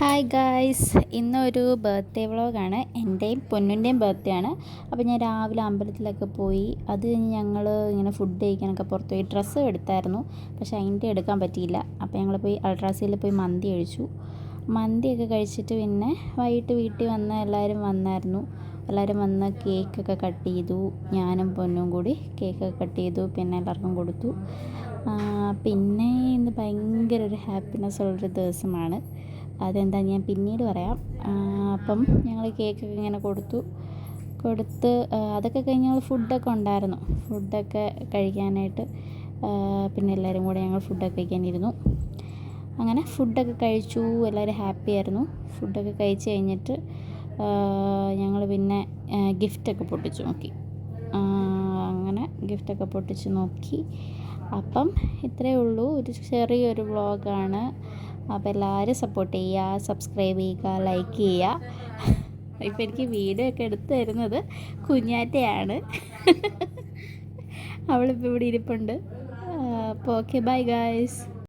Hi guys, ഇന്നൊരു birthday വ്ളോഗാണ്. എൻ്റെയും പൊന്നുൻ്റെയും ബർത്ത്ഡേ ആണ്. അപ്പോൾ ഞാൻ രാവിലെ അമ്പലത്തിലൊക്കെ പോയി. അത് കഴിഞ്ഞ് ഞങ്ങൾ ഇങ്ങനെ ഫുഡ് കഴിക്കാനൊക്കെ പുറത്ത് പോയി. ഡ്രസ്സ് എടുത്തായിരുന്നു, പക്ഷേ അതിൻ്റെ എടുക്കാൻ പറ്റിയില്ല. അപ്പോൾ ഞങ്ങൾ പോയി അൾട്രാസിയിൽ പോയി മന്തി കഴിച്ചു. മന്തിയൊക്കെ കഴിച്ചിട്ട് പിന്നെ വൈകിട്ട് വീട്ടിൽ വന്ന് എല്ലാവരും വന്നായിരുന്നു. എല്ലാവരും വന്ന് കേക്കൊക്കെ കട്ട് ചെയ്തു. ഞാനും പൊന്നും കൂടി കേക്കൊക്കെ കട്ട് ചെയ്തു, പിന്നെ എല്ലാവർക്കും കൊടുത്തു. പിന്നെ ഇന്ന് ഭയങ്കര ഒരു ഹാപ്പിനെസ് ഉള്ളൊരു ദിവസമാണ്. അതെന്താ ഞാൻ പിന്നീട് പറയാം. അപ്പം ഞങ്ങൾ കേക്കൊക്കെ ഇങ്ങനെ കൊടുത്ത് അതൊക്കെ കഴിഞ്ഞ് ഞങ്ങൾ ഫുഡൊക്കെ ഉണ്ടായിരുന്നു. ഫുഡൊക്കെ കഴിക്കാനായിട്ട് പിന്നെ എല്ലാവരും കൂടെ ഞങ്ങൾ ഫുഡൊക്കെ കഴിക്കാനിരുന്നു. അങ്ങനെ ഫുഡൊക്കെ കഴിച്ചു. എല്ലാവരും ഹാപ്പി ആയിരുന്നു. ഫുഡൊക്കെ കഴിച്ച് കഴിഞ്ഞിട്ട് ഞങ്ങൾ പിന്നെ ഗിഫ്റ്റൊക്കെ പൊട്ടിച്ച് നോക്കി. അങ്ങനെ ഗിഫ്റ്റൊക്കെ പൊട്ടിച്ച് നോക്കി. അപ്പം ഇത്രയേ ഉള്ളൂ, ഒരു ചെറിയൊരു വ്ളോഗാണ്. അപ്പോൾ എല്ലാവരും സപ്പോർട്ട് ചെയ്യുക, സബ്സ്ക്രൈബ് ചെയ്യുക, ലൈക്ക് ചെയ്യുക. ഇപ്പോൾ എനിക്ക് വീഡിയോ ഒക്കെ എടുത്തു തരുന്നത് കുഞ്ഞാറ്റയാണ്. അവളിപ്പോൾ ഇവിടെ ഇരിപ്പുണ്ട്. അപ്പോൾ ഓക്കെ, ബൈ ഗായ്സ്.